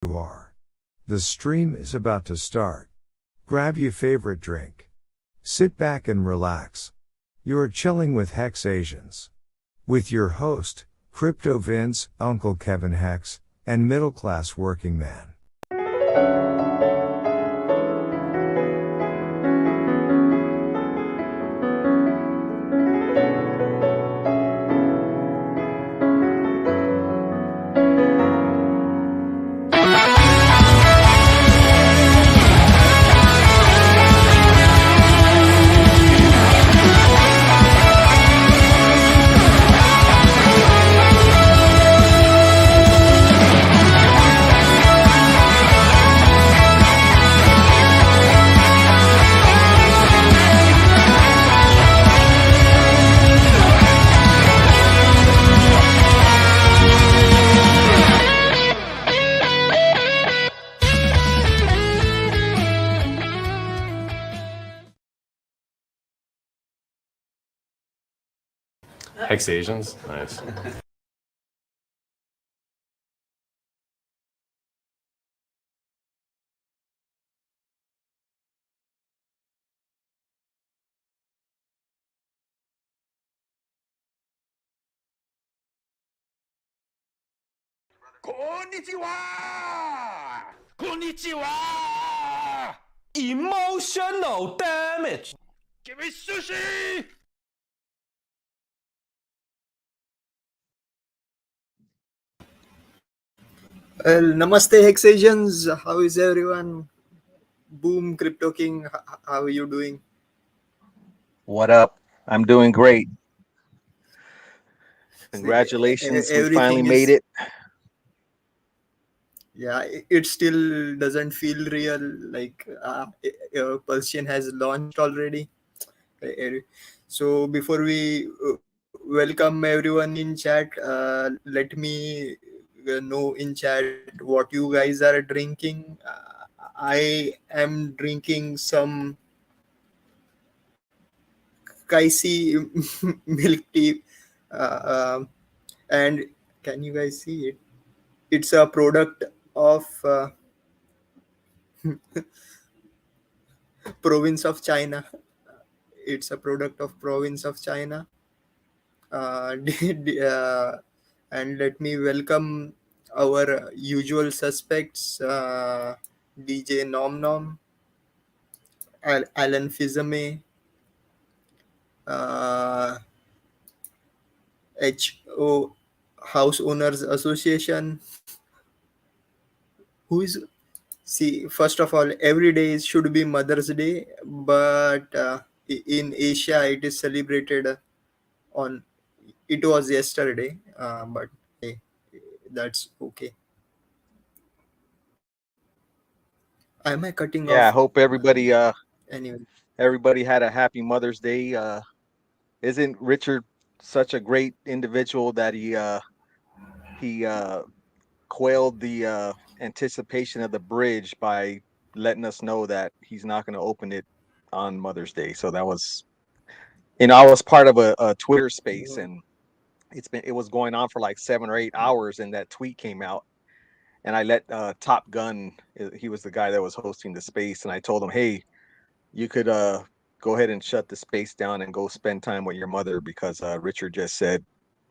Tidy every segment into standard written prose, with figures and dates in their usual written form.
you are. The stream is about to start. Grab your favorite drink. Sit back and relax. You're chilling with HexAsians. With your host, Crypto Vince, Uncle Kevin Hex, and Middle Class Working Man. HexAsians? Nice. Konnichiwa! Konnichiwa! Emotional damage! Give me sushi! Well, namaste HexAsians. How is everyone? Boom, Crypto King. How are you doing? What up? I'm doing great. Congratulations, we finally made it. Yeah, it still doesn't feel real. Like Pulsechain has launched already. So before we welcome everyone in chat, let me know in chat what you guys are drinking. I am drinking some Kaisi milk tea, and can you guys see it? It's a product of province of China. It's a product of province of China. And let me welcome our usual suspects, DJ Nom Nom, Alan Fizame, HO House Owners Association. Who is See, first of all, every day should be Mother's Day, but in Asia it is celebrated on. It was yesterday, but hey, that's okay. Am I cutting off? Yeah, I hope everybody Anyway, everybody had a happy Mother's Day. Isn't Richard such a great individual that he quailed the anticipation of the bridge by letting us know that he's not going to open it on Mother's Day. So that was, I was part of a Twitter space, and it was going on for like 7 or 8 hours, and that tweet came out, and I let Top Gun, he was the guy that was hosting the space, and I told him, hey, you could go ahead and shut the space down and go spend time with your mother, because Richard just said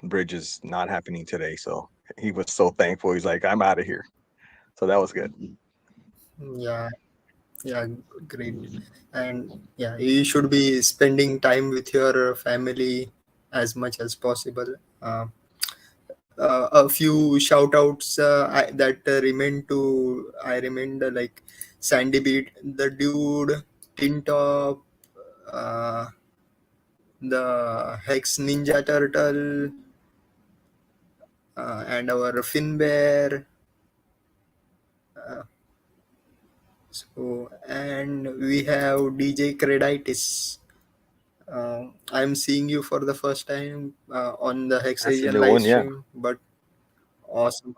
bridge is not happening today. So he was so thankful. He's like, I'm out of here. So that was good. yeah, great. And yeah, you should be spending time with your family as much as possible. A few shout outs that I remained like Sandy Beat, the dude, Tin Top, the Hex Ninja Turtle, and our Fin Bear. And we have DJ Creditis. I'm seeing you for the first time on the HexAsian live stream, but awesome.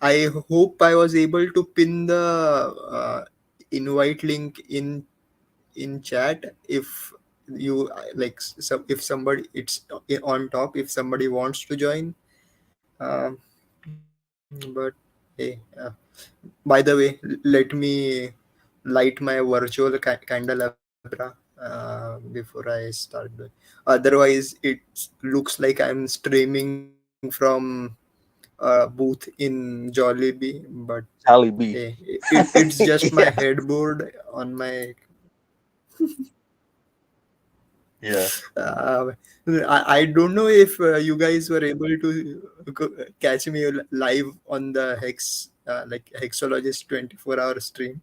I hope I was able to pin the invite link in chat. If you like, if somebody, it's on top if somebody wants to join. But hey, By the way, let me light my virtual candelabra before I start doing. Otherwise, it looks like I'm streaming from a booth in Jollibee, but Charlie hey, B. it's just my Yeah. headboard on my. Yeah. Uh, I don't know if you guys were able to catch me live on the Hex, like Hexologist 24-hour stream.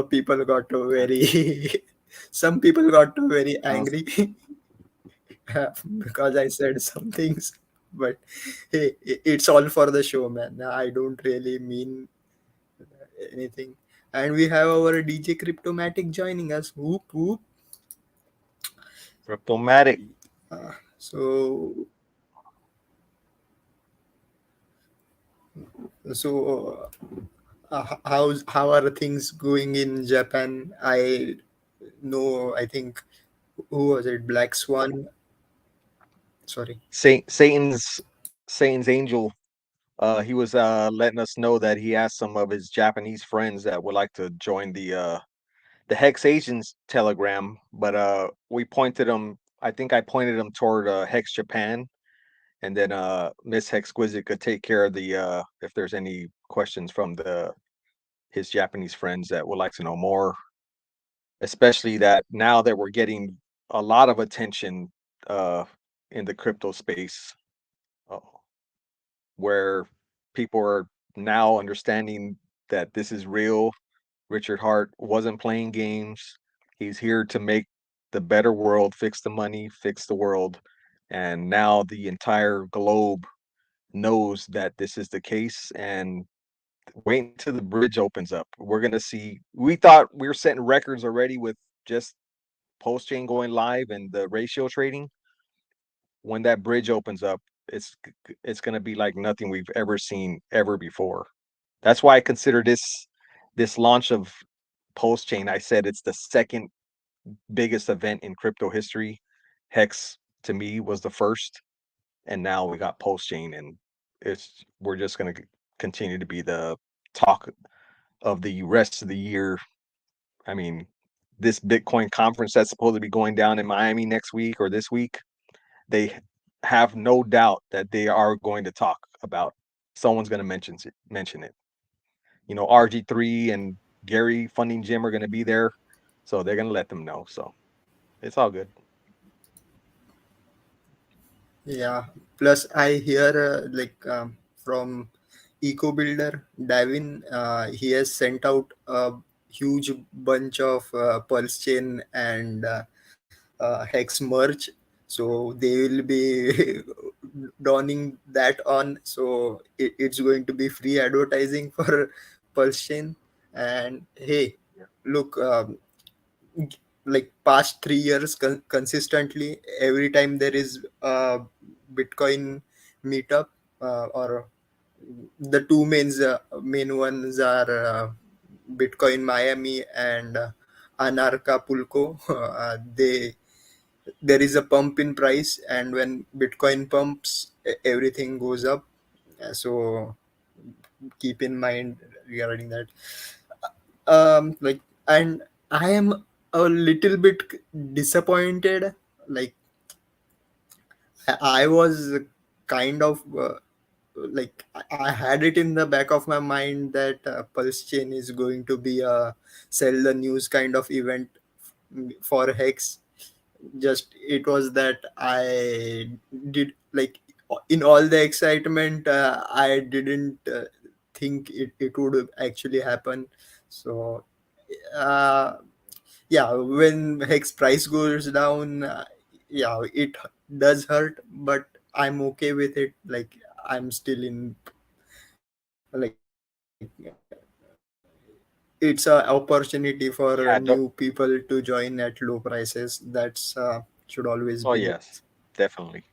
People got very, some people got very I was, angry because I said some things. But hey, it's all for the show, man. I don't really mean anything. And we have our DJ Cryptomatic joining us. Whoop whoop. Cryptomatic. So so how are things going in Japan? I know. I think who was it? Black Swan. Sorry. Satan's angel. He was letting us know that he has some of his Japanese friends that would like to join the HexAsians Telegram, but we pointed them. I think I pointed them toward Hex Japan, and then Miss Hexquisite could take care of the if there's any questions from the his Japanese friends that would like to know more, especially that now that we're getting a lot of attention uh, in the crypto space, uh, where people are now understanding that this is real. Richard Hart wasn't playing games. He's here to make the better world, fix the money, fix the world. And now the entire globe knows that this is the case. And wait until the bridge opens up. We're going to see. We thought we were setting records already with just Pulsechain going live and the ratio trading. When that bridge opens up, it's it's going to be like nothing we've ever seen ever before. That's why I consider this launch of Pulsechain. I said it's the second biggest event in crypto history. Hex to me was the first, and now we got Pulsechain, and it's we're just going to continue to be the talk of the rest of the year. I mean, this Bitcoin conference that's supposed to be going down in Miami next week or this week, they have no doubt that they are going to talk about. Someone's going to mention it. You know, RG3 and Gary Funding Jim are going to be there, so they're going to let them know. So it's all good. Yeah. Plus, I hear from Eco Builder Davin. He has sent out a huge bunch of Pulse Chain and Hex merch. So they will be donning that on. So it's going to be free advertising for Pulse Chain. And hey, look, like past 3 years consistently, every time there is a Bitcoin meetup, or the two main ones are Bitcoin Miami and Anarca Pulco. They There is a pump in price, and when Bitcoin pumps, everything goes up. So keep in mind regarding that. Like, and I am a little bit disappointed. Like, I was kind of like, I had it in the back of my mind that Pulse Chain is going to be a sell the news kind of event for Hex. Just it was that I did, like, in all the excitement, I didn't think it would actually happen. So uh, yeah, when Hex price goes down, yeah, it does hurt, but I'm okay with it. Like, I'm still in, like, it's a opportunity for new Yeah. people to join at low prices. That's should always be there. Oh yes, definitely.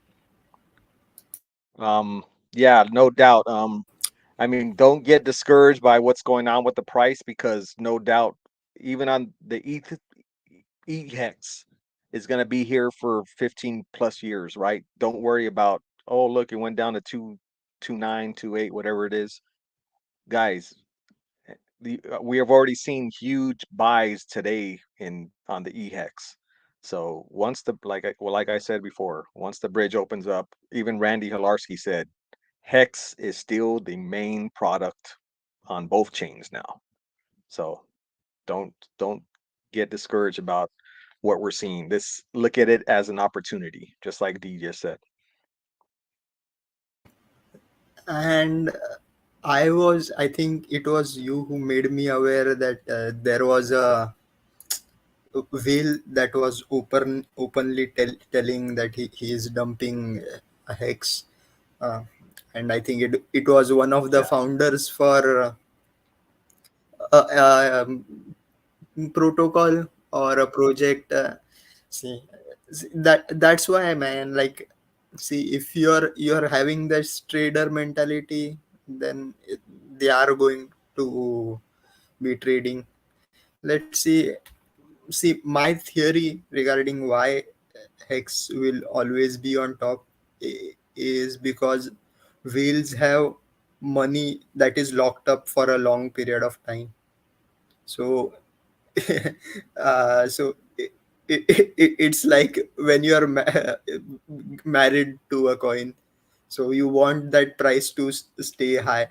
Um, yeah, no doubt. I mean, don't get discouraged by what's going on with the price because no doubt, even on the hex is going to be here for 15 plus years, right? Don't worry about, oh, look, it went down to 229, 28, whatever it is. Guys, we have already seen huge buys today on the EHEX. So once like I said before, once the bridge opens up, even Randy Hilarski said Hex is still the main product on both chains now. So don't get discouraged about what we're seeing. Look at it as an opportunity, just like D just said. And I think it was you who made me aware that there was a whale that was openly telling that he is dumping a hex. Uh, and I think it was one of the Yeah. founders for a protocol or a project. See, that's why, man. Like, see, if you're having this trader mentality, then they are going to be trading. Let's see my theory regarding why hex will always be on top is because whales have money that is locked up for a long period of time. So so it's like when you're married to a coin, so you want that price to stay high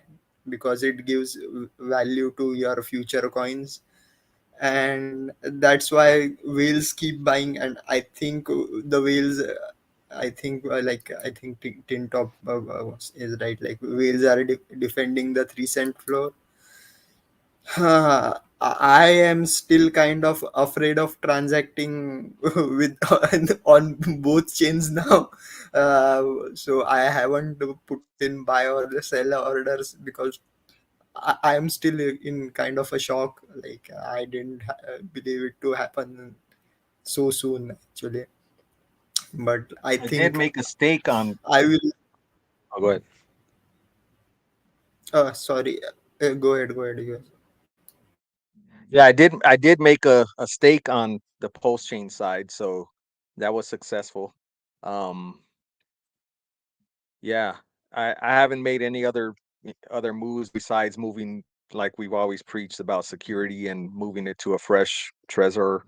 because it gives value to your future coins. And that's why whales keep buying. And I think the whales I think tin top is right, like whales are defending the 3 cent floor. I am still kind of afraid of transacting with on both chains now. So I haven't put in buy or the sell orders because I am still in kind of a shock. Like I didn't believe it to happen so soon, actually. But I I did think make a stake on. I will. Oh, go ahead. Sorry. Go ahead. Go ahead. You guys. Yeah, I did make a stake on the Pulsechain side, so that was successful. Um, yeah, I haven't made any other moves besides moving, like we've always preached about security and moving it to a fresh Trezor.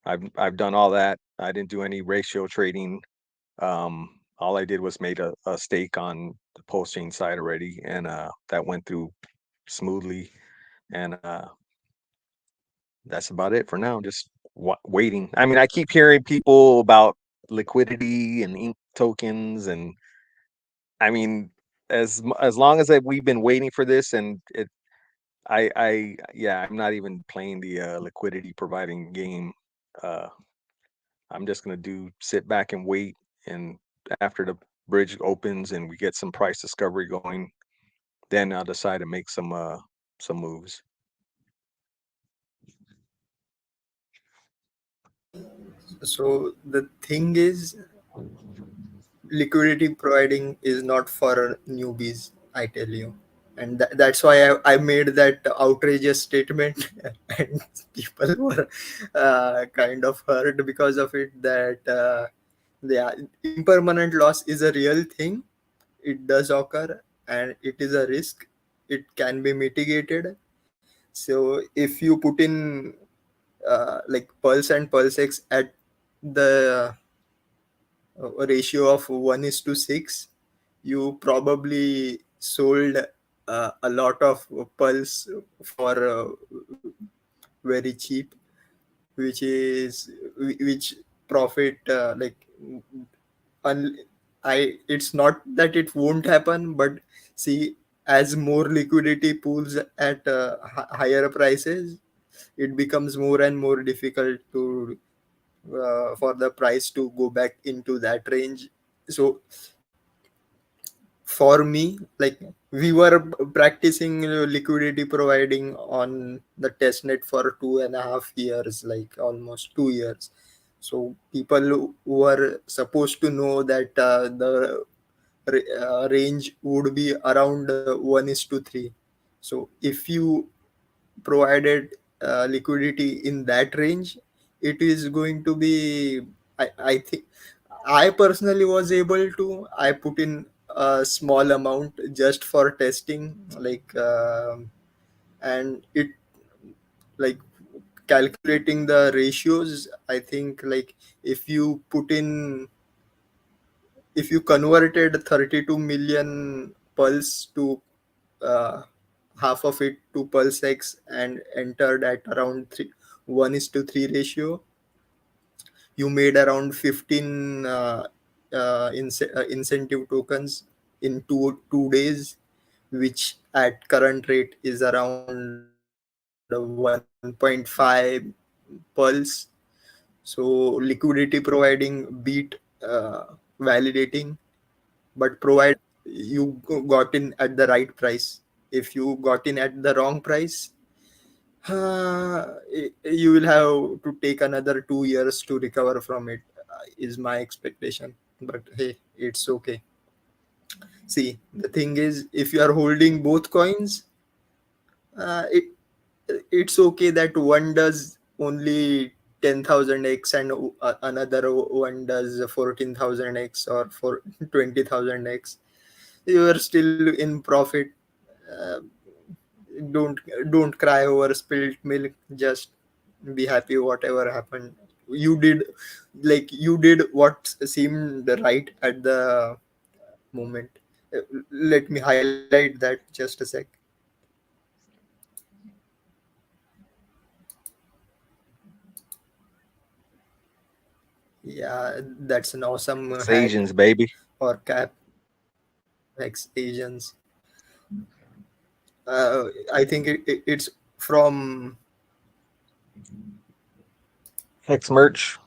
I've done all that. I didn't do any ratio trading. All I did was made a stake on the Pulsechain side already, and that went through smoothly. And that's about it for now. Just waiting. I mean, I keep hearing people about liquidity and ink tokens, and I mean, as long as we've been waiting for this, and yeah, I'm not even playing the liquidity providing game. Uh, I'm just gonna sit back and wait, and after the bridge opens and we get some price discovery going, then I'll decide to make some moves. So the thing is, liquidity providing is not for newbies, I tell you. And that's why I made that outrageous statement. And people were kind of hurt because of it, that the impermanent loss is a real thing. It does occur and it is a risk. It can be mitigated. So if you put in like Pulse and PulseX at the a ratio of 1:6, you probably sold a lot of Pulse for very cheap, which profit un- it's not that it won't happen, but see, as more liquidity pools at higher prices, it becomes more and more difficult to for the price to go back into that range. So for me, like, we were practicing liquidity providing on the testnet for 2.5 years, like almost 2 years. So people who were supposed to know that the range would be around 1:3. So if you provided liquidity in that range, it is going to be, I think, I personally was able to, I put in a small amount just for testing, like and like calculating the ratios, I think like if you put in, if you converted 32 million pulse to uh, half of it to pulse x and entered at around 1:3 ratio, you made around 15 incentive tokens in two days, which at current rate is around 1.5 pulse. So liquidity providing beat validating, but provide you got in at the right price. If you got in at the wrong price, you will have to take another 2 years to recover from it, is my expectation. But hey, it's okay. See, the thing is, if you are holding both coins, it it's okay that one does only 10,000x and another one does 14,000x or for 20,000x. You are still in profit. Uh, don't don't cry over spilled milk. Just be happy whatever happened. You did, like you did what seemed right at the moment. Let me highlight that just a sec. Yeah, that's an awesome hat HexAsians, baby. or cap. Hex Asians. I think it's from Hex merch.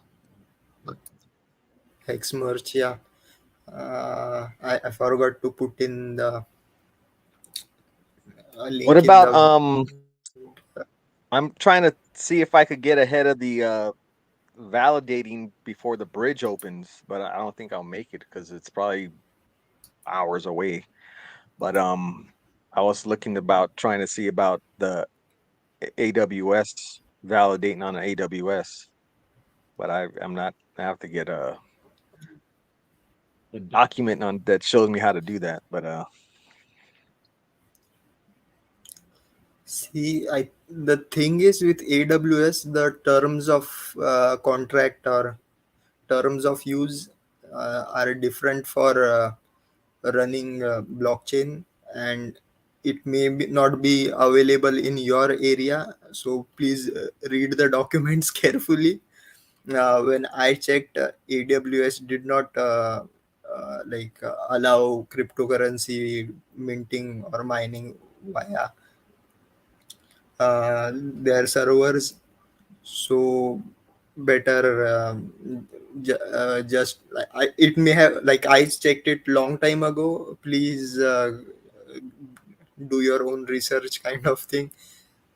Hex merch. Yeah, I forgot to put in the What link in about the. I'm trying to see if I could get ahead of the validating before the bridge opens, but I don't think I'll make it because it's probably hours away. But I was looking about trying to see about the AWS validating on an AWS, but I'm not. I have to get a document on that shows me how to do that. But See, the thing is with AWS, the terms of contract or terms of use are different for running blockchain, and it may not be available in your area. So please read the documents carefully. When I checked, AWS did not allow cryptocurrency minting or mining via their servers. So better just it may have, like I checked it long time ago. Please do your own research kind of thing.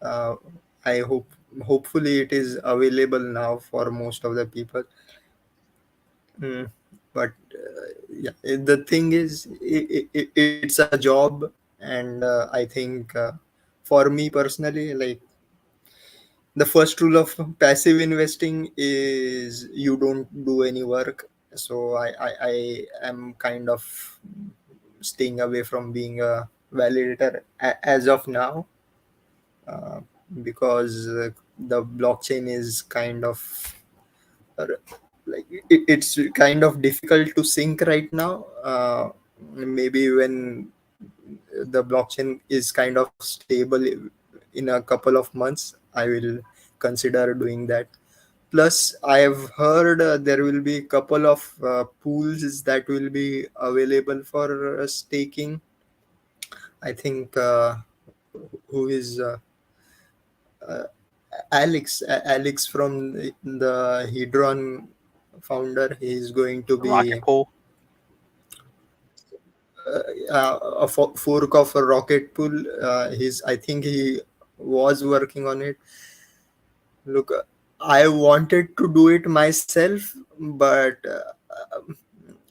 uh, I hope, hopefully it is available now for most of the people. Mm. But yeah, the thing is, it's a job, and I think for me personally, like the first rule of passive investing is you don't do any work. So I am kind of staying away from being a validator as of now, uh, because the blockchain is kind of uh, like it's kind of difficult to sync right now. Maybe when the blockchain is kind of stable in a couple of months, I will consider doing that. Plus, I have heard there will be a couple of pools that will be available for staking. I think who is uh, Alex from the Hedron founder. He is going to rocket be pool. a fork of a rocket pool. I think he was working on it. Look, I wanted to do it myself, but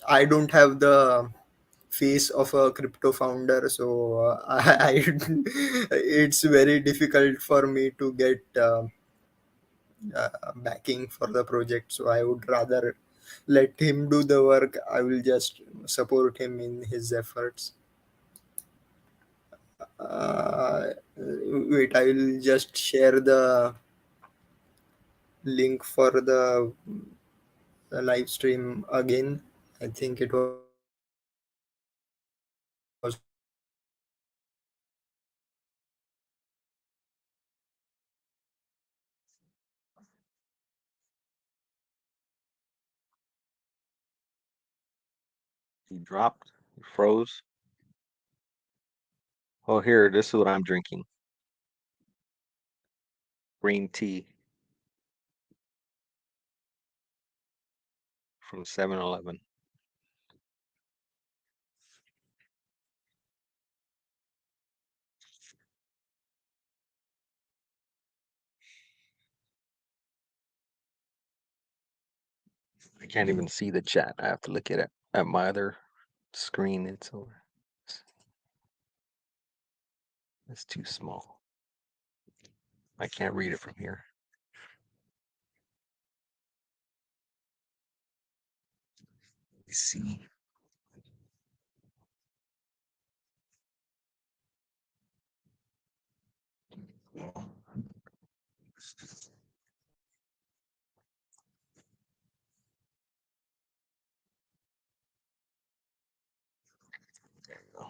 I don't have the face of a crypto founder, so it's very difficult for me to get backing for the project. So I would rather let him do the work. I will just support him in his efforts. Wait, I will just share the link for the live stream again. I think it was He dropped. He froze. Oh, here, this is what I'm drinking. Green tea from 7-Eleven. I can't even see the chat. I have to look at it at my other screen. It's over. It's too small. I can't read it from here. Let me see. There you go.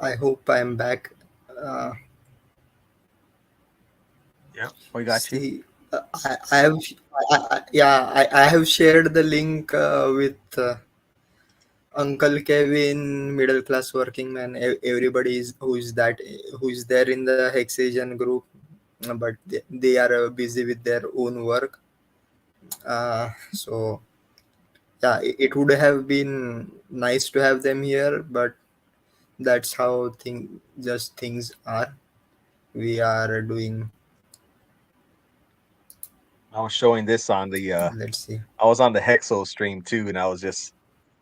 I hope I'm back. Uh, Yeah, we got you. See, I have, yeah, I have shared the link with Uncle Kevin, middle class working man. Everybody is who is there in the HexAsian group, but they are busy with their own work. So yeah, it would have been nice to have them here, but that's how things are. We are doing. I was showing this on the Let's see. I was on the Hexo stream too, and I was just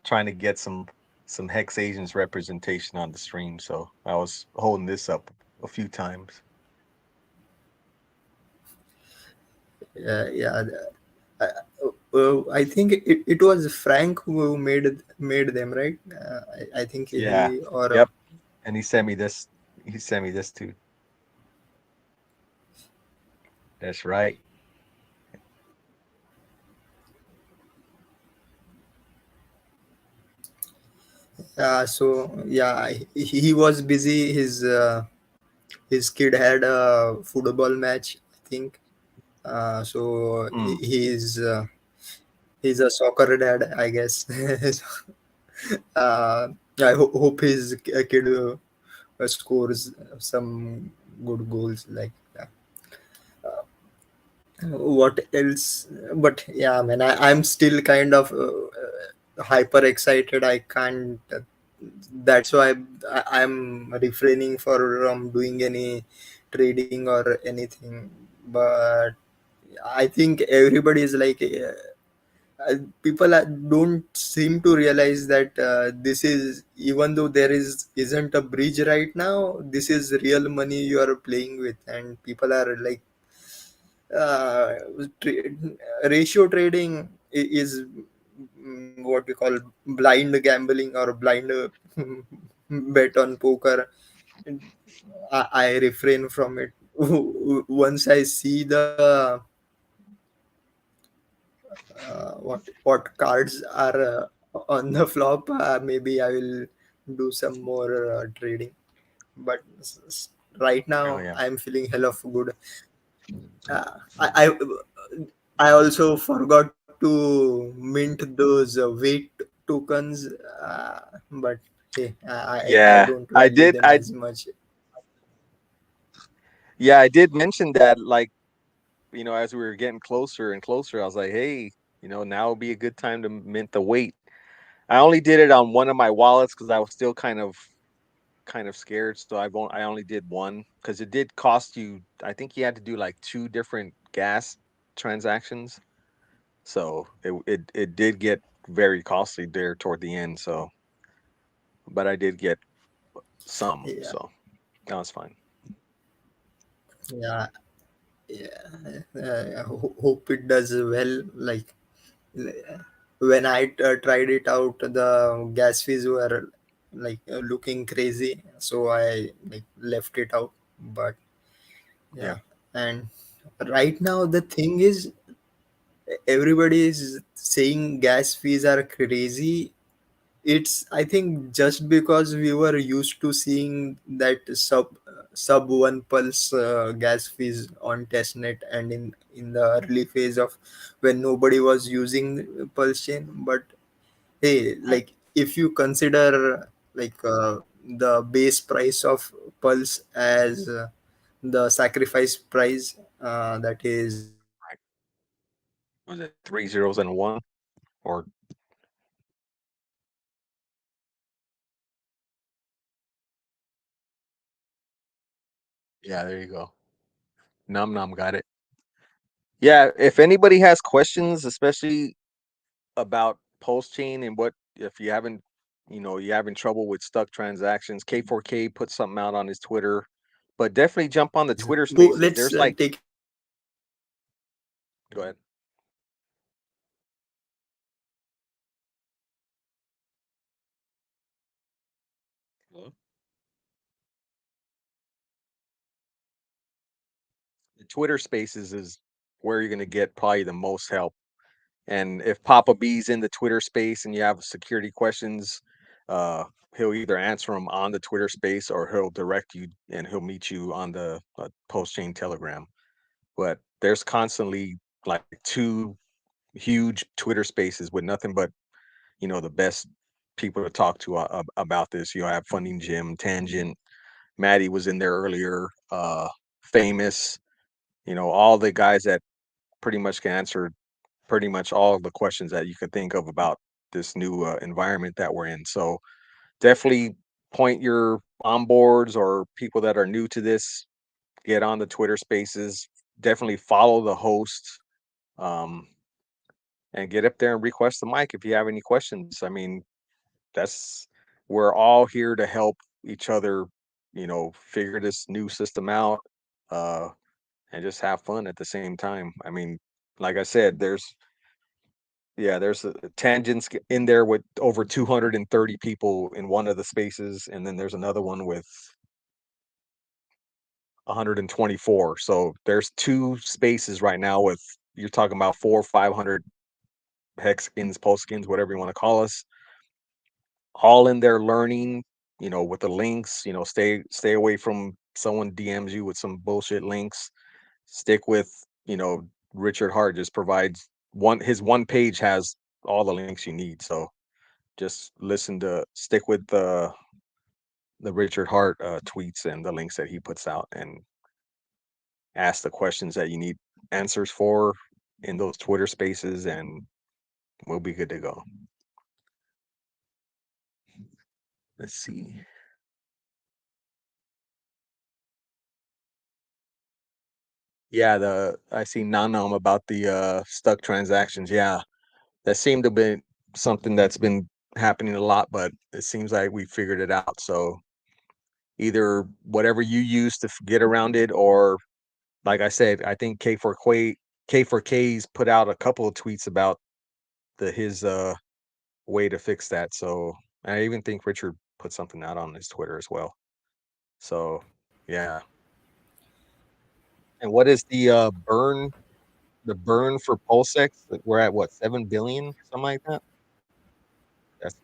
trying to get some HexAsians representation on the stream. So I was holding this up a few times. Yeah. I think it was Frank who made them, right? I think Yeah. he or Yep. And he sent me this. He sent me this too. That's right. so yeah, he was busy. His kid had a football match, I think. So Mm. he's a soccer dad, I guess. I hope his kid scores some good goals. Like what else? But yeah, man, I'm still kind of hyper excited. I can't. That's why I'm refraining from doing any trading or anything. But I think everybody is like. People don't seem to realize that this is, even though there isn't a bridge right now, this is real money you are playing with, and people are like uh, tra- ratio trading is what we call blind gambling or blind bet on poker. I refrain from it. Once I see the what cards are on the flop, maybe I will do some more trading. But right Oh now yeah. I'm feeling hell of good. uh, I, I I also forgot to mint those weight tokens, but hey, I Yeah. don't I value did. them as much. I did mention that, like, as we were getting closer and closer, I was like, hey, now would be a good time to mint the weight. I only did it on one of my wallets because I was still kind of scared. So I only did one because it did cost you. I think you had to do like 2 different gas transactions. So it did get very costly there toward the end. So, but I did get some. Yeah, So that was fine. yeah. Yeah, hope it does well. Like when I tried it out, the gas fees were like looking crazy, so I like left it out. But Yeah. yeah, and right now the thing is, everybody is saying gas fees are crazy. It's, I think, just because we were used to seeing that sub one pulse gas fees on testnet and in the early phase of when nobody was using pulse chain. But hey, Right. like if you consider like the base price of pulse as the sacrifice price, that is Was it 3 zeros and 1? Or yeah, there you go. Num Num got it. Yeah, if anybody has questions, especially about Pulsechain and what if you haven't, you having trouble with stuck transactions, K4K put something out on his Twitter, but definitely jump on the Twitter go. Spaces. Let's There's like, take. go ahead. Hello? The Twitter Spaces is where you're going to get probably the most help. And if Papa B's in the Twitter space and you have security questions, uh, he'll either answer them on the Twitter space or he'll direct you and he'll meet you on the Post Chain Telegram. But there's constantly like two huge Twitter spaces with nothing but the best people to talk to about this. You have Funding Jim, Tangent, Maddie was in there earlier, Famous, all the guys that pretty much can answer pretty much all of the questions that you could think of about this new environment that we're in. So definitely point your onboards or people that are new to this, get on the Twitter spaces, definitely follow the host, um, and get up there and request the mic if you have any questions. I mean, that's we're all here to help each other, figure this new system out, uh, and just have fun at the same time. I mean, like I said, there's a tangents in there with over 230 people in one of the spaces, and then there's another one with 124. So there's two spaces right now with you're talking about 400 or 500 hexkins, postskins, whatever you want to call us, all in there learning, with the links, stay away from someone DMs you with some bullshit links. Stick with, Richard Hart just provides his one page has all the links you need. So just stick with the Richard Hart tweets and the links that he puts out and ask the questions that you need answers for in those Twitter spaces and we'll be good to go. Let's see. Yeah, I see Nanom about the stuck transactions. Yeah, that seemed to be something that's been happening a lot, but it seems like we figured it out. So either whatever you use to get around it, or like I said, I think K4K's put out a couple of tweets about his way to fix that. So I even think Richard put something out on his Twitter as well. So yeah. And what is the burn for Pulsex? Like, we're at what, 7 billion, something like that? That's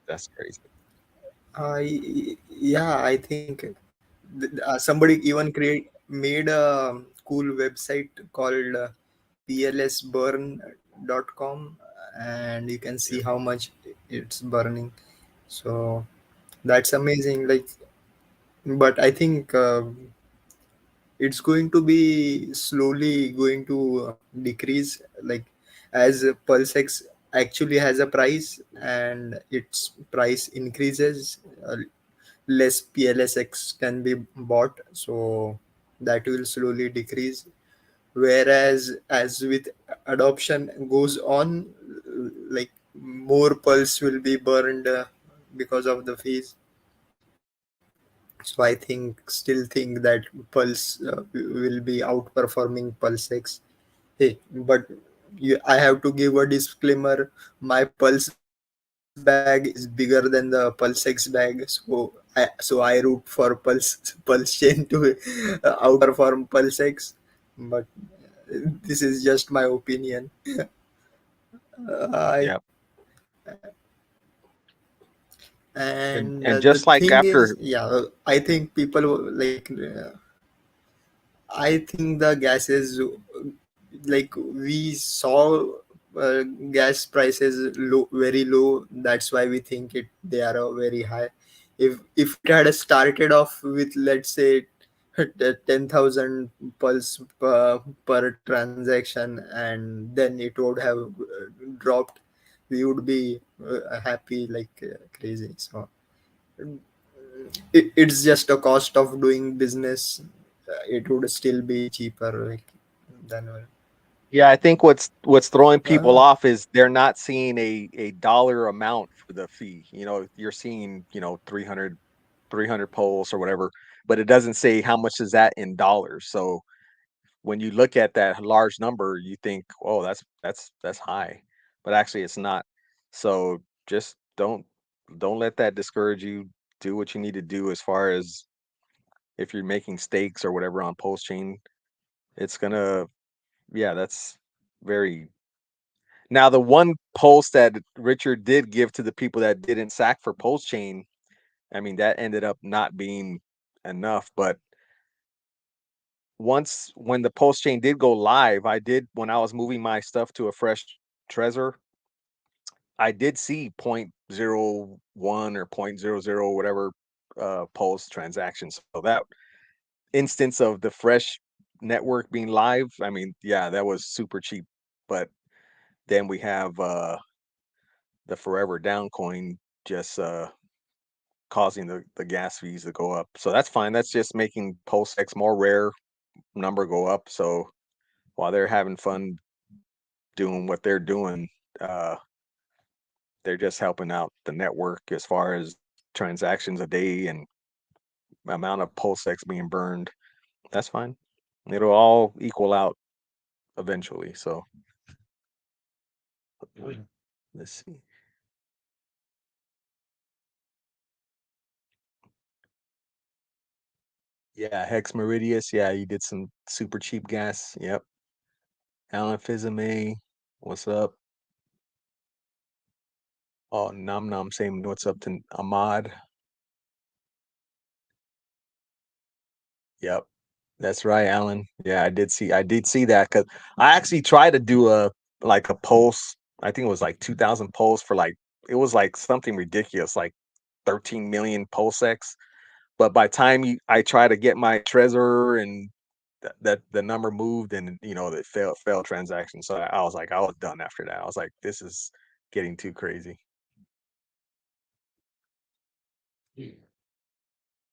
that's crazy. Yeah, I think somebody even made a cool website called plsburn.com, and you can Yeah. see how much it's burning. So that's amazing. Like, but I think it's going to be slowly going to decrease, like as pulsex actually has a price and its price increases, less plsx can be bought, so that will slowly decrease. Whereas as with adoption goes on, like more pulse will be burned because of the fees. So I still think that Pulse will be outperforming Pulsex. Hey, but I have to give a disclaimer. My Pulse bag is bigger than the Pulsex bag, so I root for Pulse chain to outperform Pulsex. But this is just my opinion. I Yep. and And the just like thing after, is, yeah, I think people like. I think the gases, like we saw uh, gas prices very low. That's why we think they are very high. If it had started off with, let's say, 10,000 pulse per transaction, and then it would have dropped, we would be happy like crazy. So it's just a cost of doing business. It would still be cheaper like than yeah, I think what's throwing people uh, off is they're not seeing a dollar amount for the fee. You're seeing, 300 polls or whatever, but it doesn't say how much is that in dollars. So when you look at that large number, you think, oh, that's high, but actually it's not. So just don't let that discourage you. Do what you need to do as far as if you're making stakes or whatever on post chain. It's gonna, yeah, that's very. Now the one post that Richard did give to the people that didn't sack for post chain, I mean that ended up not being enough, but once when the post chain did go live, I did when I was moving my stuff to a fresh Trezor, I did see 0.01 or 0.00 whatever post transactions. So that instance of the fresh network being live, I mean, yeah, that was super cheap. But then we have the forever down coin just causing the gas fees to go up. So that's fine. That's just making PulseX more rare, number go up. So while they're having fun doing what they're doing, uh, they're just helping out the network as far as transactions a day and amount of PulseX being burned. That's fine. It'll all equal out eventually. So let's see. Yeah, Hex Meridius. Yeah, you did some super cheap gas. Yep. Alan Fizame. What's up? Oh, Nom Nom saying what's up to Ahmad. Yep. That's right, Alan. Yeah, I did see that because I actually tried to do a pulse. I think it was like 2,000 pulse for it was like something ridiculous, like 13 million pulsex. But by time I try to get my Trezor and that the number moved and it failed transaction. So I was like, I was done after that. I was like, this is getting too crazy.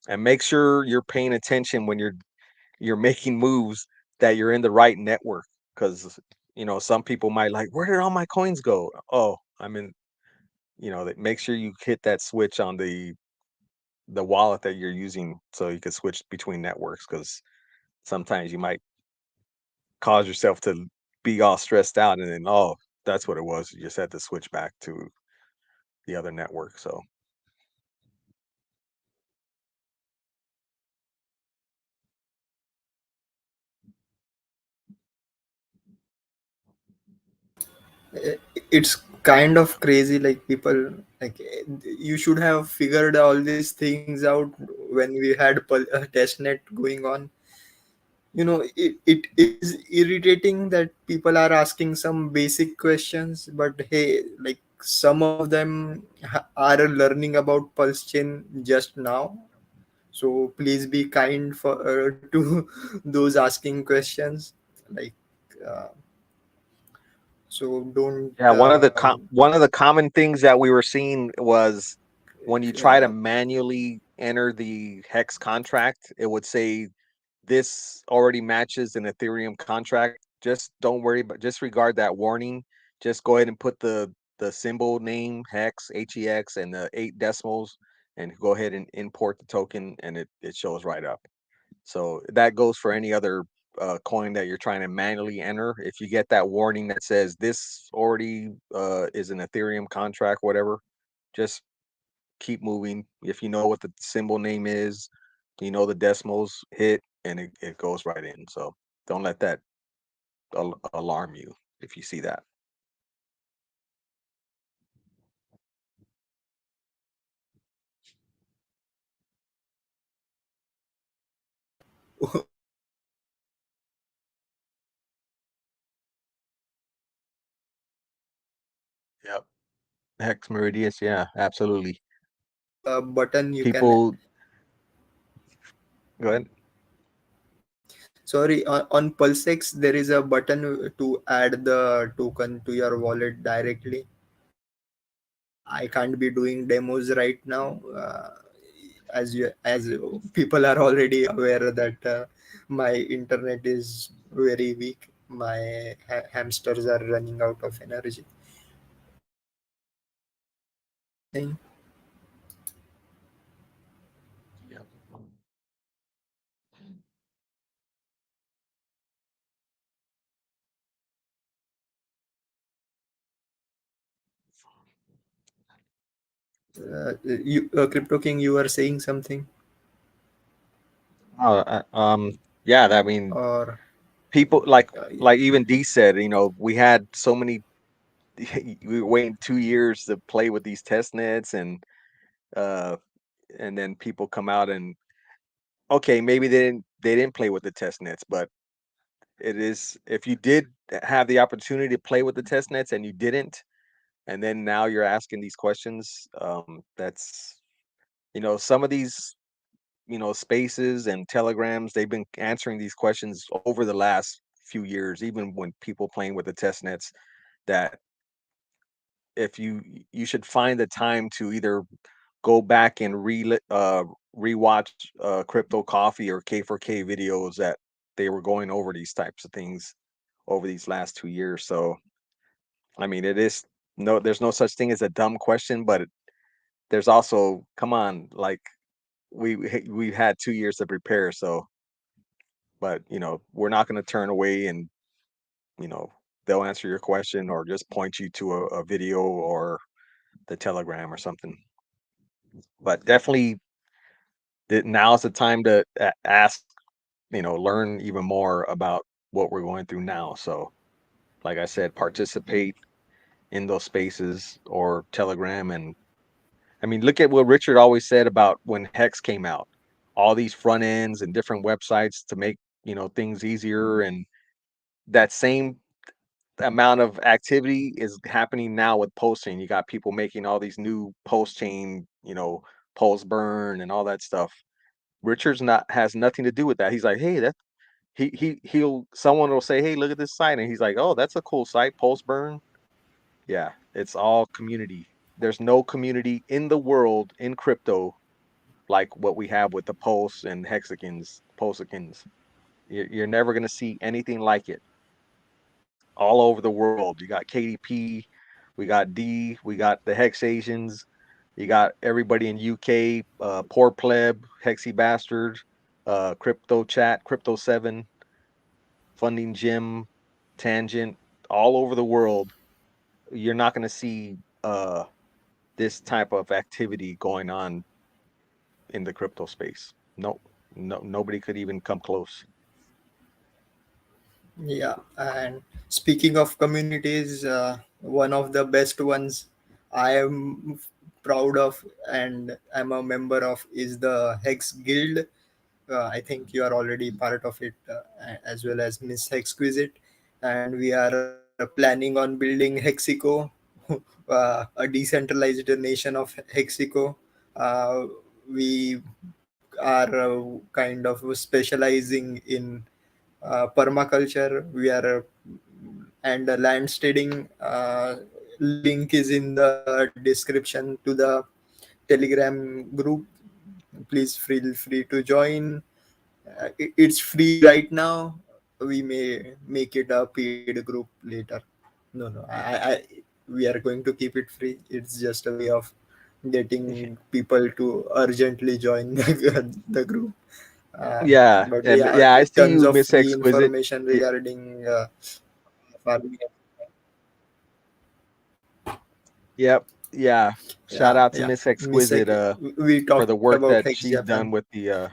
And make sure you're paying attention when you're making moves that you're in the right network because some people might like, where did all my coins go? Oh, I'm in. That make sure you hit that switch on the wallet that you're using so you can switch between networks because sometimes you might cause yourself to be all stressed out and then that's what it was. You just had to switch back to the other network. So it's kind of crazy. Like people, like you should have figured all these things out when we had testnet going on. It is irritating that people are asking some basic questions, but hey, like some of them are learning about pulse chain just now. So please be kind for to those asking questions. Like uh, so don't yeah, one of the common things that we were seeing was when you try to uh, manually enter the hex contract, it would say this already matches an Ethereum contract. Just don't worry about just regard that warning. Just go ahead and put the symbol name hex HEX and the 8 decimals and go ahead and import the token, and it shows right up. So that goes for any other coin that you're trying to manually enter. If you get that warning that says this already is an Ethereum contract, whatever, just keep moving. If you know what the symbol name is, you know the decimals, hit, and it goes right in. So don't let that alarm you if you see that. Yep. Hex Meridius, yeah, absolutely. Button you can. People, go ahead. Sorry, on Pulsex there is a button to add the token to your wallet directly. I can't be doing demos right now, as people are already aware that my internet is very weak. My hamsters are running out of energy. Thing. Yep. Crypto King, you were saying something, Yeah, I mean, or people like even D said, we had so many. We were waiting 2 years to play with these test nets, uh, and then people come out and okay, maybe they didn't play with the test nets, but it is if you did have the opportunity to play with the test nets and you didn't, and then now you're asking these questions, that's some of these spaces and telegrams, they've been answering these questions over the last few years, even when people playing with the test nets, that if you should find the time to either go back and rewatch Crypto Coffee or K4K videos that they were going over these types of things over these last 2 years. So I mean, there's no such thing as a dumb question, but there's also, come on, like we've had 2 years to prepare. So, but we're not going to turn away, and you know they'll answer your question or just point you to a video or the telegram or something. But definitely now's the time to ask, learn even more about what we're going through now. So like I said, participate in those spaces or telegram. And I mean, look at what Richard always said about when Hex came out, all these front ends and different websites to make things easier, and that same amount of activity is happening now with Pulsechain. You got people making all these new Pulsechain, Pulse Burn and all that stuff. Richard's not has nothing to do with that. He's like, hey, that he'll someone will say, hey, look at this site, and he's like, oh, that's a cool site, Pulse Burn. Yeah, it's all community. There's no community in the world in crypto like what we have with the Pulse and Pulsechans. You're never gonna see anything like it all over the world. You got KDP, we got D, we got the HexAsians, you got everybody in UK, Poor Pleb, Hexy Bastard, Crypto Chat, Crypto 7, Funding Gym, Tangent, all over the world. You're not going to see this type of activity going on in the crypto space. No, nobody could even come close. yeah. And speaking of communities, one of the best ones I am proud of and I'm a member of is the Hex Guild. I think you are already part of it, as well as Miss Hexquisite, and we are planning on building Hexico, a decentralized nation of Hexico. We are kind of specializing in permaculture. We are and land steading. Link is in the description to the Telegram group. Please feel free to join. It's free right now. We may make it a paid group later. No, we are going to keep it free. It's just a way of getting people to urgently join the group. Yeah, But and yeah, yeah, I see tons you, of Miss free Exquisite. information regarding farming. Yep, yeah. Shout Yeah, out to yeah. Miss Exquisite We for talked the work about that Hex she's done Japan. with the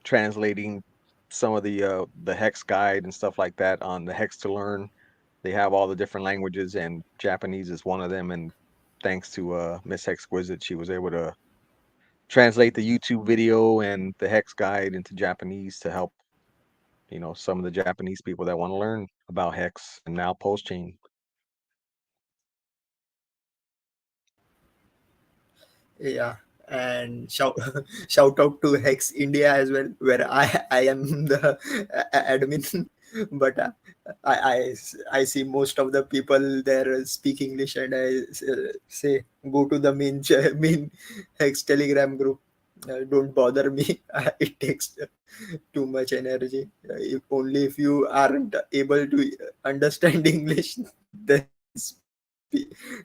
translating some of the hex guide and stuff like that on the Hex to Learn. They have all the different languages, and Japanese is one of them. And thanks to Miss Exquisite, she was able to translate the YouTube video and the hex guide into Japanese to help, some of the Japanese people that want to learn about hex and now Pulsechain. Yeah, and shout out to Hex India as well, where I am the admin, but I see most of the people there speak English, and I say go to the main Hex Telegram group. Don't bother me. It takes too much energy. If only if you aren't able to understand English, then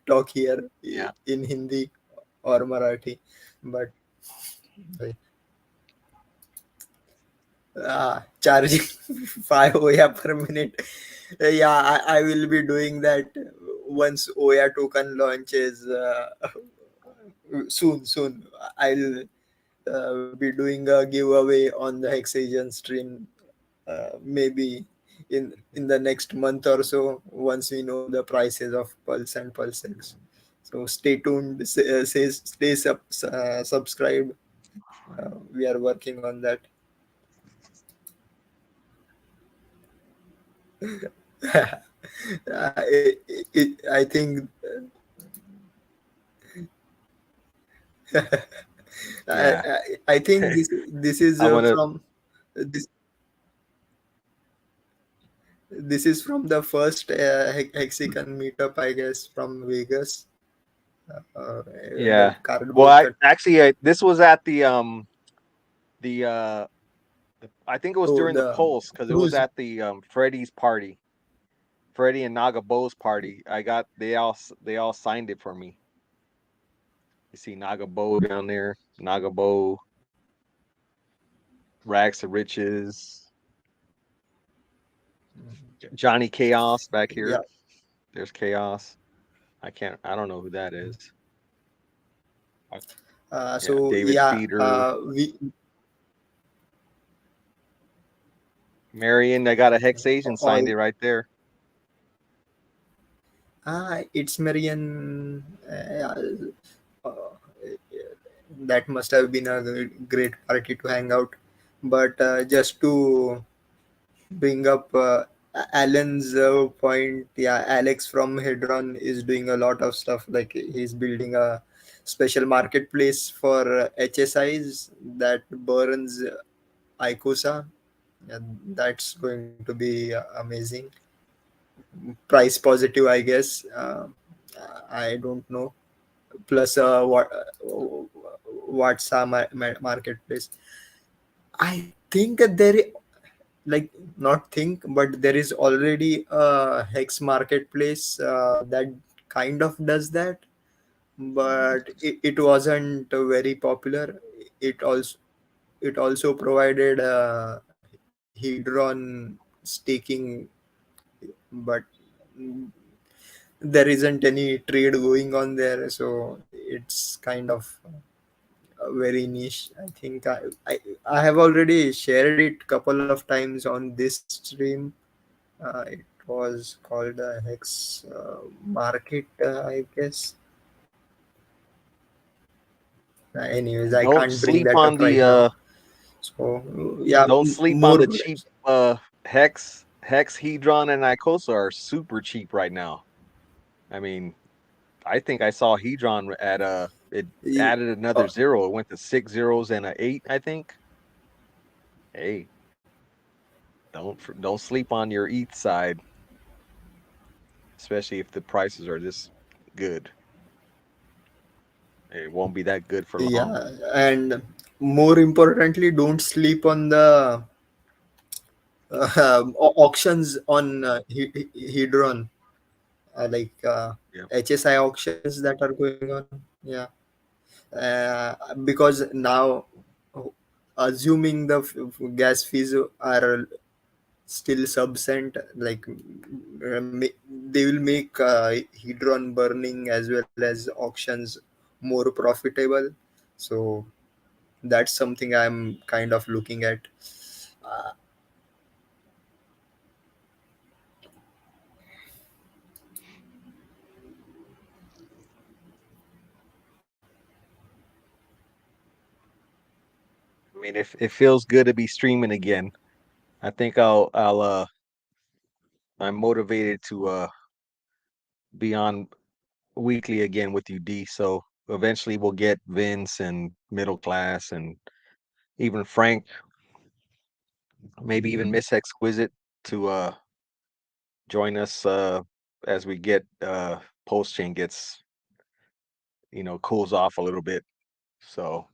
talk here Yeah. in Hindi or Marathi. But charging 5 Oya per minute. Yeah, I will be doing that once Oya token launches soon. I'll be doing a giveaway on the HexAsian stream maybe in the next month or so once we know the prices of Pulse and PulseX. So stay tuned, subscribed. We are working on that. I think Yeah. I think this is I'm gonna from this this is from the first Hexican meetup, I guess, from Vegas. Yeah. The Well, cardboard cut. this was at the I think it was Oh, during the the Pulse because it was who's at the Freddie's party, Freddie and Nagabo's party. They all signed it for me. You see Nagabo down there, Nagabo, Rags to Riches, Johnny Chaos back here. yeah. There's Chaos. I don't know who that is. Yeah, So David yeah, Feeder, we Marion. I got a Hex Asian signed all it right there. it's Marian. That must have been a great party to hang out. But just to bring up Alan's point, yeah, Alex from Hedron is doing a lot of stuff. Like he's building a special marketplace for HSIs that burns ICOSA. Yeah, that's going to be amazing. Price positive, I guess. I don't know. Plus, what's our marketplace? I think like not think, but there is already a Hex marketplace that kind of does that, but it wasn't very popular. It also it also provided Hedron staking, but mm, there isn't any trade going on there, so it's kind of very niche. I think I have already shared it couple of times on this stream. It was called Hex Market, I guess. Anyways, I Don't can't bring sleep that on up right now. the So yeah, don't sleep on more. the cheap Hex Hedron and Icosa are super cheap right now. I mean, I think I saw Hedron at it added another Uh, zero. It went to 6 zeros and an 8, I think. Hey, don't sleep on your ETH side, especially if the prices are this good. It won't be that good for long. yeah, and more importantly, don't sleep on the auctions on Hedron. Like HSI auctions that are going on. Yeah, because now, assuming the gas fees are still sub-cent, like they will make hedron burning as well as auctions more profitable. So that's something I'm kind of looking at. uh, I mean, if it feels good to be streaming again, I think I'm motivated to be on weekly again with you, D. So eventually we'll get Vince and Middle Class and even Frank, maybe even Miss Exquisite to join us as we get Pulsechain gets, cools off a little bit. So,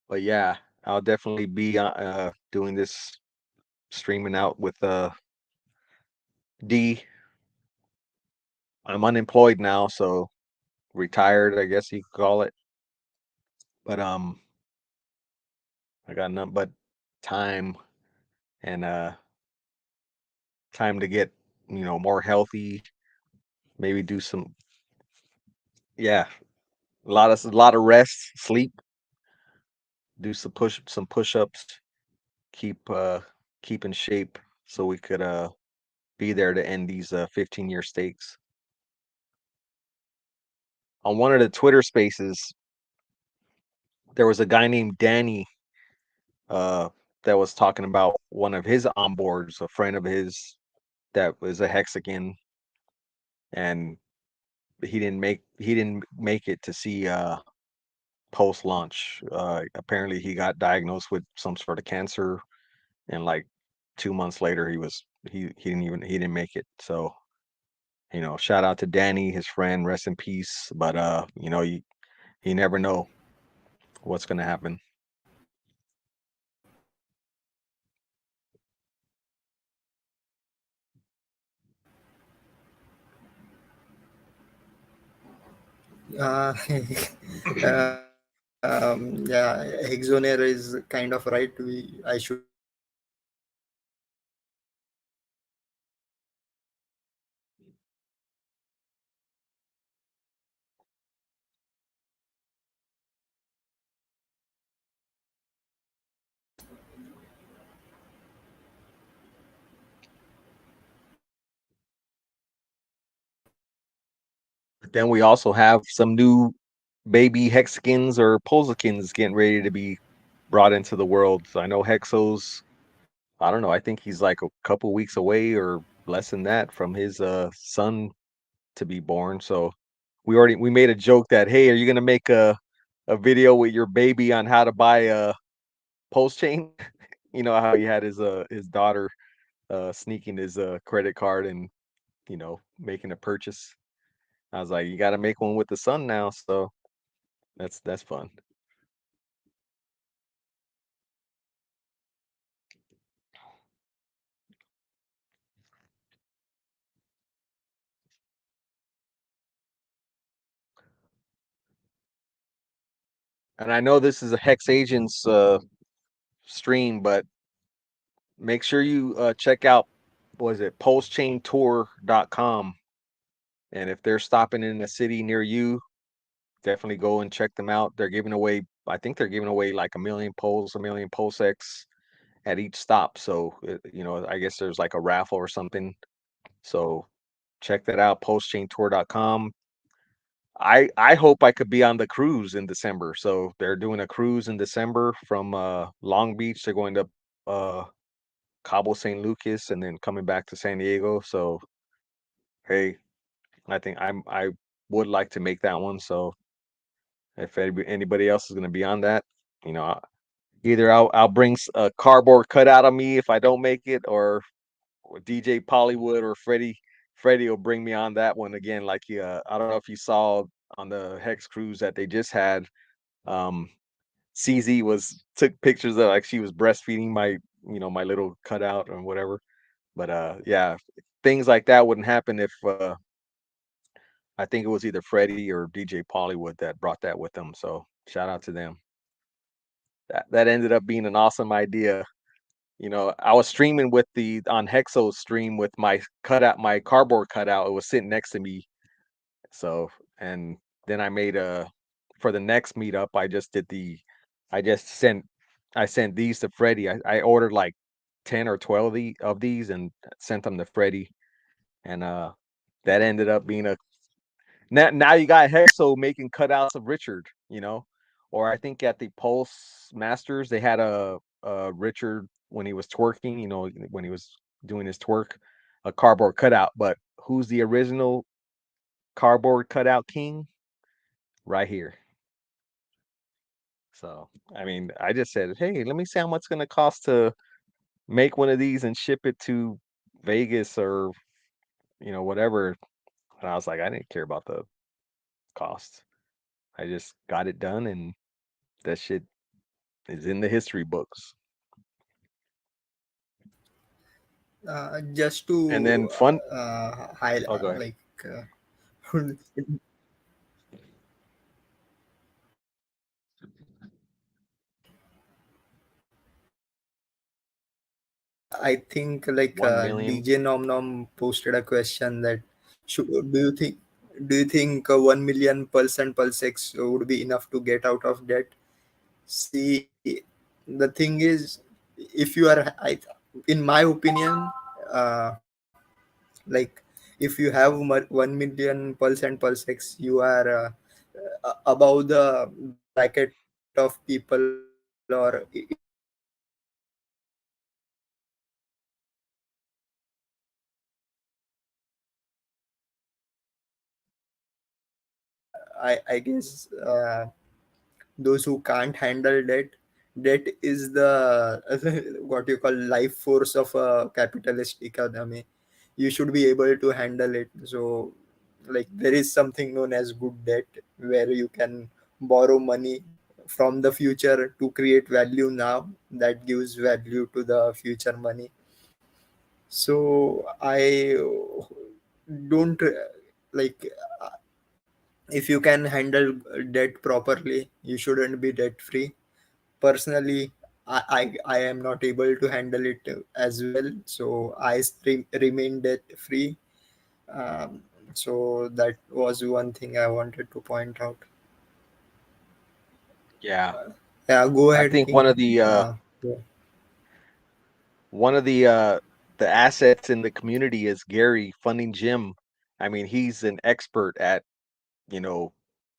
but yeah, I'll definitely be doing this streaming out with D. I'm unemployed now, so retired, I guess you could call it. But I got nothing but time and time to get, more healthy, maybe do some, yeah, a lot of rest, sleep, do some push-ups, keep in shape so we could be there to end these 15-year stakes. On one of the Twitter spaces, there was a guy named Danny uh that was talking about one of his onboards, a friend of his that was a Hexican, and he didn't make it to see post launch. Apparently he got diagnosed with some sort of cancer, and like 2 months later he didn't make it. So shout out to Danny, his friend, rest in peace. But you never know what's gonna happen. uh, yeah, Hexonair is kind of right. I should But then we also have some new baby Hexicans or Pulsechains getting ready to be brought into the world. So I know Hexos, I don't know, I think he's like a couple weeks away or less than that from his son to be born. So we made a joke that, hey, are you gonna make a video with your baby on how to buy a Pulse chain? You know how he had his daughter sneaking his credit card and making a purchase. I was like, you got to make one with the son now, so that's fun. And I know this is a HexAsians stream, but make sure you check out, what is it, pulsechaintour.com. And if they're stopping in a city near you, definitely go and check them out. They're giving away, I think they're giving away like a million Pulsex at each stop. So, I guess there's like a raffle or something. So check that out, pulsechaintour.com. I hope I could be on the cruise in December. So they're doing a cruise in December from Long Beach. They're going to uh, Cabo San Lucas and then coming back to San Diego. So hey, I think I would like to make that one. So if anybody else is going to be on that, you know, either I'll bring a cardboard cutout of me if I don't make it, or DJ Pollywood or Freddie will bring me on that one again. Like I don't know if you saw on the Hex cruise that they just had. CZ took pictures of, like, she was breastfeeding my little cutout or whatever. But yeah, things like that wouldn't happen if I think it was either Freddie or DJ Pollywood that brought that with them. So shout out to them. That ended up being an awesome idea. I was streaming with the on Hexo's stream with my cardboard cutout. It was sitting next to me. So, and then I made for the next meetup, I just I sent these to Freddie. I ordered like 10 or 12 of these and sent them to Freddie. And that ended up being now you got Hexo making cutouts of Richard. Or I think at the Pulse Masters they had a Richard when he was twerking, when he was doing his twerk, a cardboard cutout. But who's the original cardboard cutout king? Right here. So I mean, I just said, hey, let me see how much it's gonna cost to make one of these and ship it to Vegas or whatever. And I was like, I didn't care about the cost. I just got it done, and that shit is in the history books. Just And to then fun. highlight, Oh, go ahead. like I think like 1 million. DJ Nom Nom posted a question that do you think 1 million Pulse and Pulsex would be enough to get out of debt? See, the thing is, if you are, in my opinion, uh, like if you have 1 million Pulse and Pulsex, you are above the bracket of people, or it is not like I guess those who can't handle debt is the what you call life force of a capitalist economy. You should be able to handle it. So like there is something known as good debt, where you can borrow money from the future to create value now that gives value to the future money. So I don't like, if you can handle debt properly, you shouldn't be debt free. Personally, I am not able to handle it as well, so I remain debt free. um, so that was one thing I wanted to point out. Yeah, Yeah, go I ahead, think King. Yeah. one of the assets in the community is Gary funding Jim. I mean, he's an expert at you know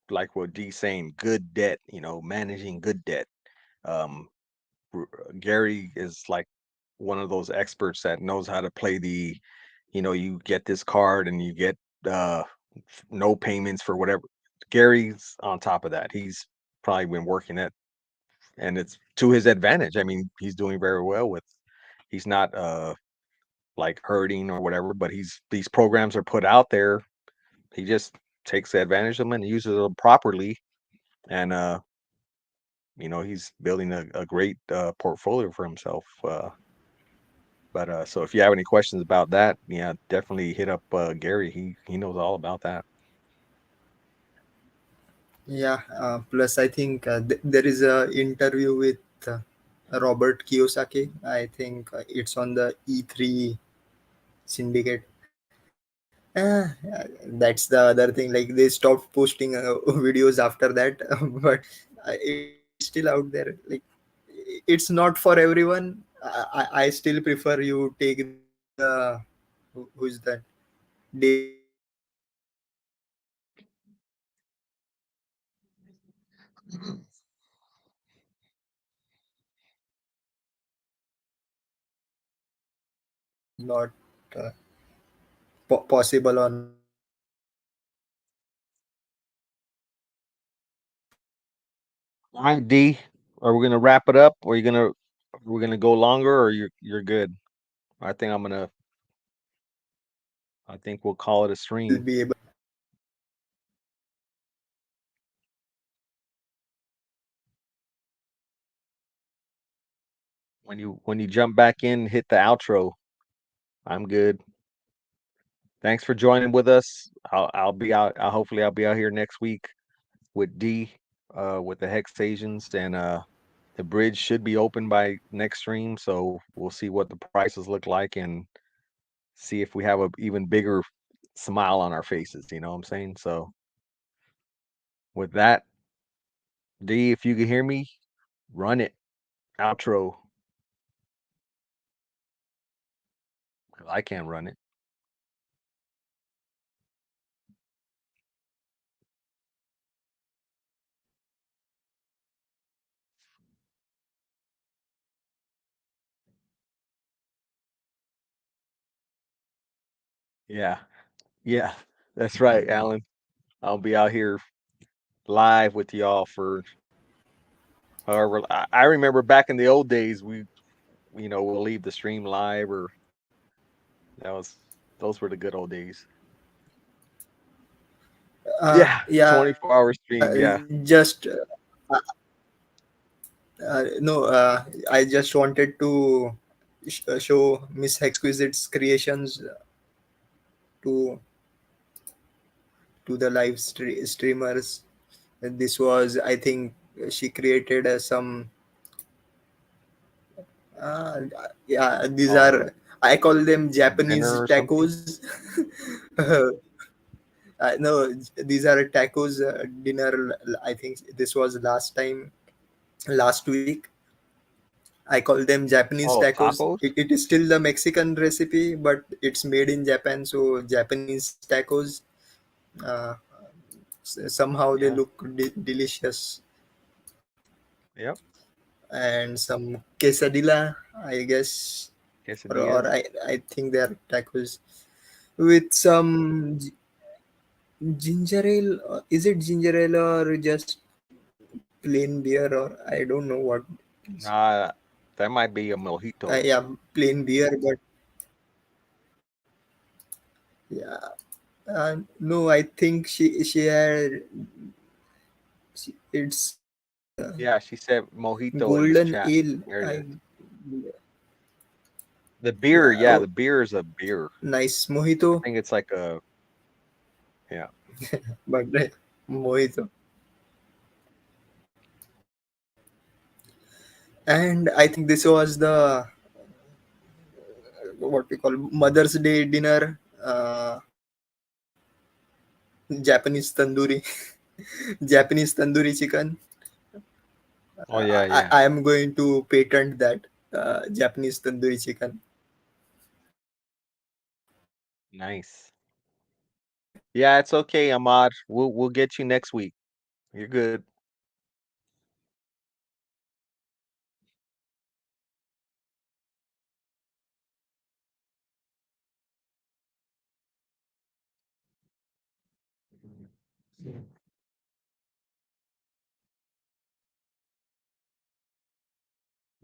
like what D's saying, good debt. Managing good debt. Um, Gary is like one of those experts that knows how to play you get this card and you get uh no payments for whatever. Gary's on top of that. He's probably been working it, and it's to his advantage. I mean, he's doing very well he's not like hurting or whatever, but these programs are put out there. He just takes advantage of them and uses them properly. And he's building a great portfolio for himself. But so if you have any questions about that, yeah, definitely hit up Gary. He knows all about that. Yeah, plus I think there is a interview with Robert Kiyosaki. I think it's on the E3 syndicate. That's the other thing. Like they stopped posting videos after that, but it's still out there. Like it's not for everyone. I still prefer you take the who's that, David not uh, possible on. All right, D, are we gonna wrap it up, or we're gonna go longer, or you're good? I think I think we'll call it a Will stream. be able. When you jump back in, hit the outro. I'm good. thanks for joining with us. I'll be out. Hopefully I'll be out here next week with D, with the HexAsians, and the bridge should be open by next stream. So we'll see what the prices look like and see if we have a even bigger smile on our faces. You know what I'm saying? So with that, D, if you can hear me, run it. Outro. I can't run it. Yeah. Yeah. That's right, Alan. I'll be out here live with y'all for however. I remember back in the old days, we'll leave the stream live, or those were the good old days. Yeah, Yeah, 24-hour stream. Yeah. just no, I just wanted to show Miss Hexquisite's creations to the live streamers. This was, I think, she created some. Yeah, these are, I call them Japanese tacos. No, these are tacos dinner. I think this was last week. I call them Japanese tacos. It is still the Mexican recipe, but it's made in Japan. So Japanese tacos. Somehow they look delicious. Yep. And some quesadilla, I guess, or I think they are tacos with some ginger ale. Is it ginger ale or just plain beer, or I don't know what? That might be a mojito. Yeah, plain beer, but yeah. No, I think she had. It's yeah, she said mojito. Golden ale. The beer, yeah, the beer is a beer. Nice mojito. I think it's like a, yeah. But mojito. And I think this was the what we call Mother's Day dinner. Japanese tandoori, Japanese tandoori chicken. Oh yeah, yeah. I am going to patent that Japanese tandoori chicken. Nice. Yeah, it's okay, Ahmad. We'll get you next week. You're good.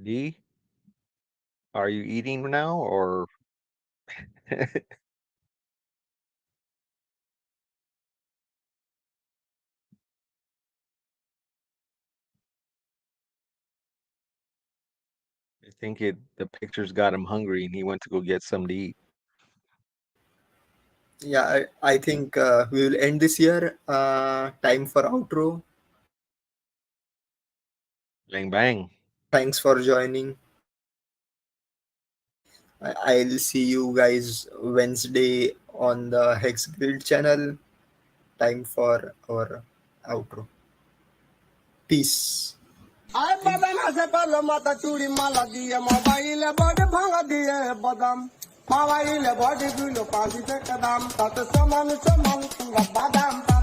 D, are you eating now or? I think the pictures got him hungry and he went to go get something to eat. Yeah, I think we will end this year. Time for outro. Bang bang. Thanks for joining. I'll see you guys Wednesday on the Hex Guild channel. Time for our outro. Peace. I badana se palo mata churi mala diye mobile body bhanga diye badam mobile body gulo pasi te kadam tat saman badam